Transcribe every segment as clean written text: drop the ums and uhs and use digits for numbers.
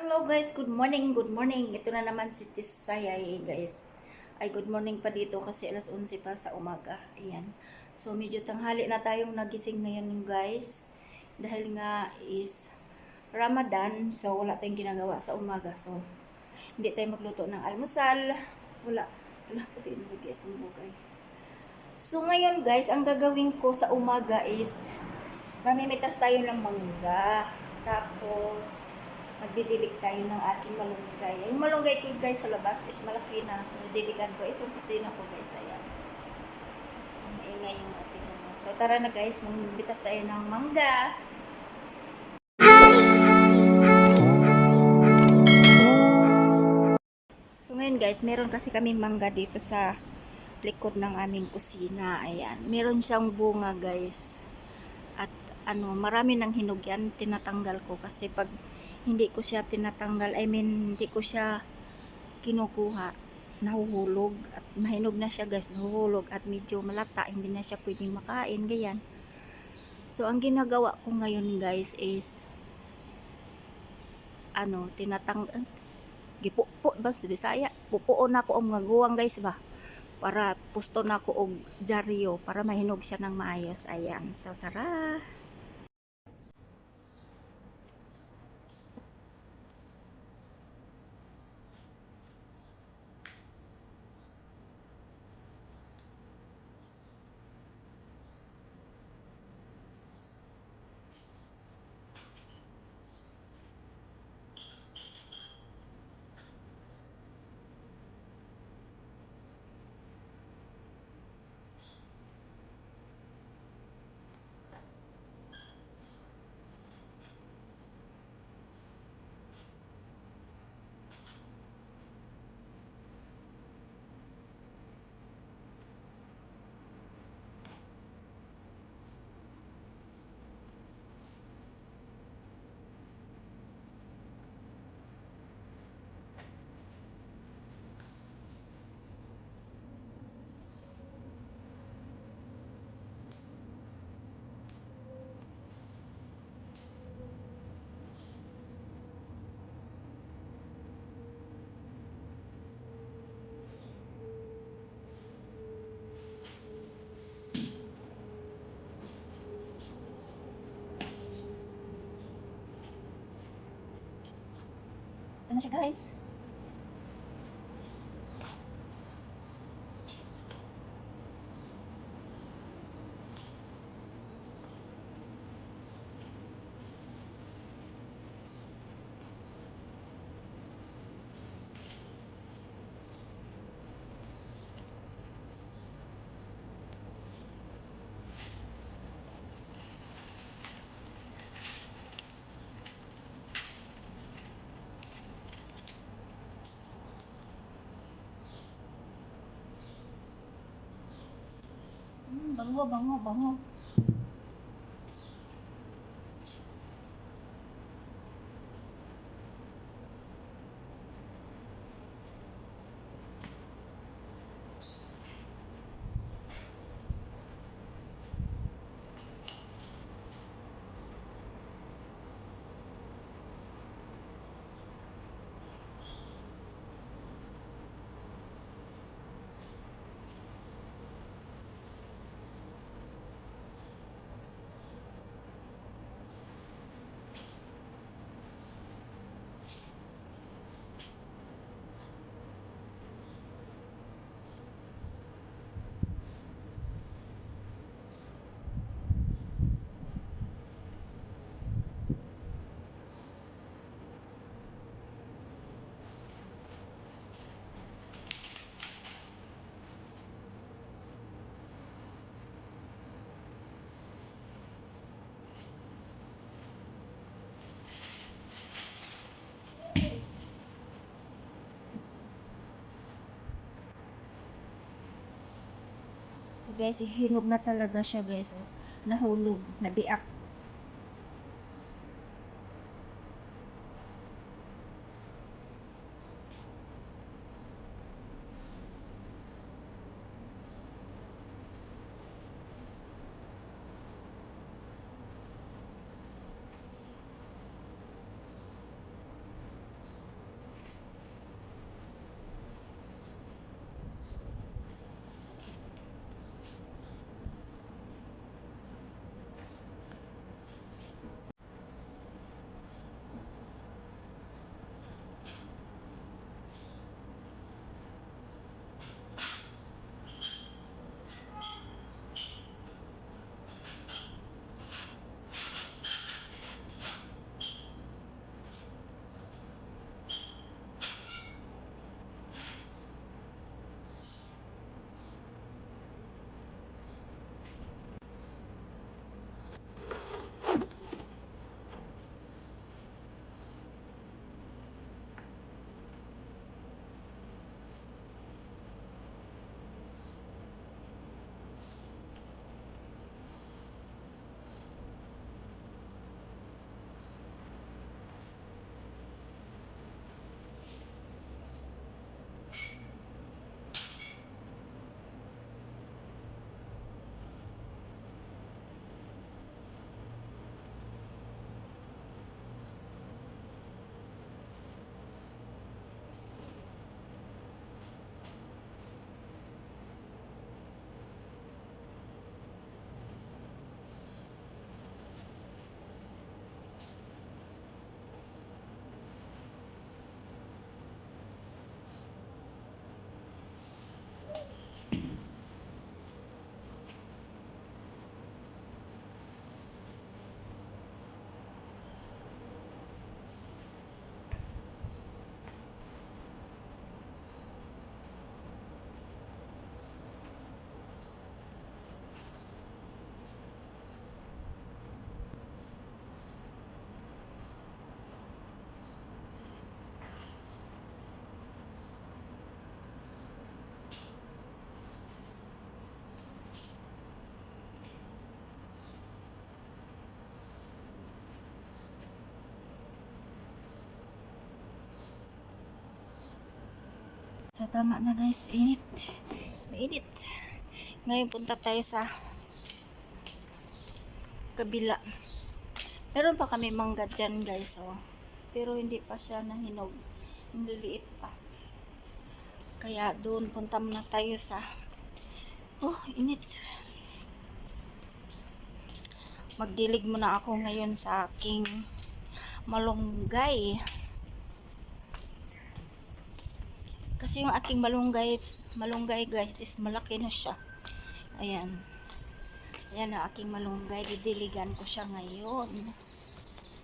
Hello guys, good morning, good morning. Ito na naman si Tisayay guys. Ay good morning pa dito kasi alas 11 pa sa umaga. Ayan. So medyo tanghali na tayong nagising ngayon guys. Dahil nga is Ramadan, so wala tayong ginagawa sa umaga. So hindi tayo magluto ng almusal. Wala puti na lagi akong bugay. So ngayon guys, ang gagawin ko sa umaga is mamimitas tayo ng mangga. Tapos magdidilig tayo ng ating malunggay. Yung malunggay ko guys sa labas is malaki na. Didiligan ko. Itong kusina ko guys. Ayan. Maingay yung ating mga. So tara na guys. Magbitas tayo ng mangga. So ngayon guys, meron kasi kaming mangga dito sa likod ng aming kusina. Ayan. Meron siyang bunga guys. At marami ng hinog yan. Tinatanggal ko kasi pag hindi ko siya tinatanggal, hindi ko siya kinukuha, nahuhulog at mahinog na siya guys, nahuhulog at medyo malata, hindi na siya pwedeng makain, ganyan. So ang ginagawa ko ngayon guys is gipupo ba sa Bisaya, pupuon ako ang mga guwang guys ba, para pusto na ko og dyaryo para mahinog siya ng maayos. Ayan, so tara. Ano siya guys? Bango, bango, bango. So guys, hinog na talaga siya guys. Oh. Nahulog, nabiak. So, tama na guys. Init. Mainit. Ngayon punta tayo sa kabila. Meron pa kami mangga dyan guys. Oh. Pero hindi pa siya nahinog. Nililiit pa. Kaya doon punta muna tayo sa... Oh, init. Magdilig muna ako ngayon sa aking malunggay. Kasi yung aking malunggay guys is malaki na siya. Ayan. Ayan na aking malunggay. Didiligan ko siya ngayon.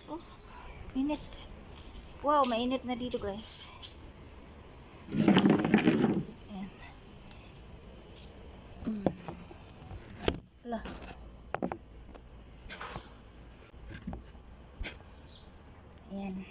Oh, init. Wow, mainit na dito guys. Ayan. Hala. Ayan.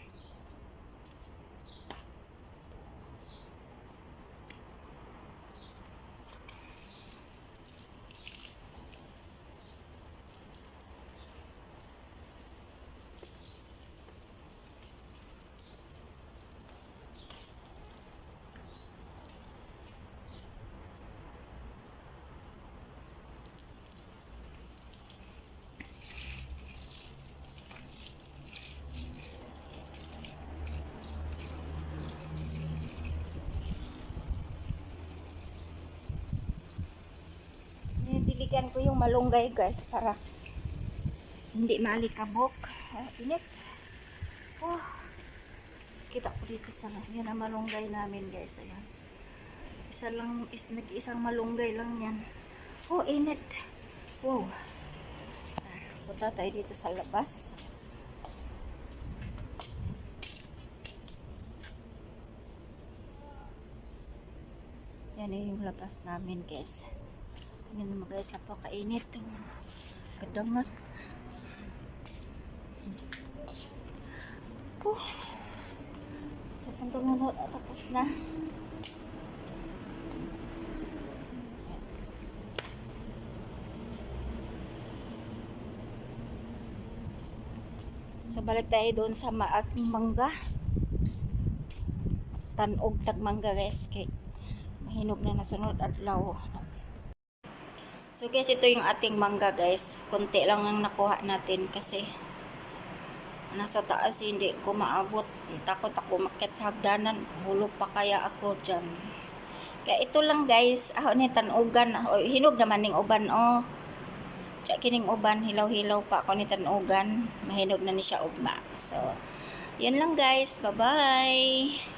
Diligan ko yung malunggay guys para hindi maalikabok. Init. Oh. Kita ko dito sa yan ang malunggay namin guys. Ayan. Nag-isang malunggay lang yan. Oh, init. Wow. Punta tayo dito sa labas. Yan yung labas namin guys. Tingnan mo guys, napakainit. Kadangat. So, punta mo tapos na. So, balik tayo doon sa ating mangga. Tanog tag mangga guys. Kay mahinog na nasunod adlaw. So guys, ito yung ating mangga guys. Konti lang ang nakuha natin kasi nasa taas hindi ko maabot. Takot ako makyat sa hagdanan. Hulog pa kaya ako dyan. Kaya ito lang guys. Ako ni tanugan. O, hinog naman ning uban. Oh. Tsaka kining uban. Hilaw-hilaw pa ako ni tanugan. Mahinog na ni siya ugma. So, yan lang guys. Bye-bye.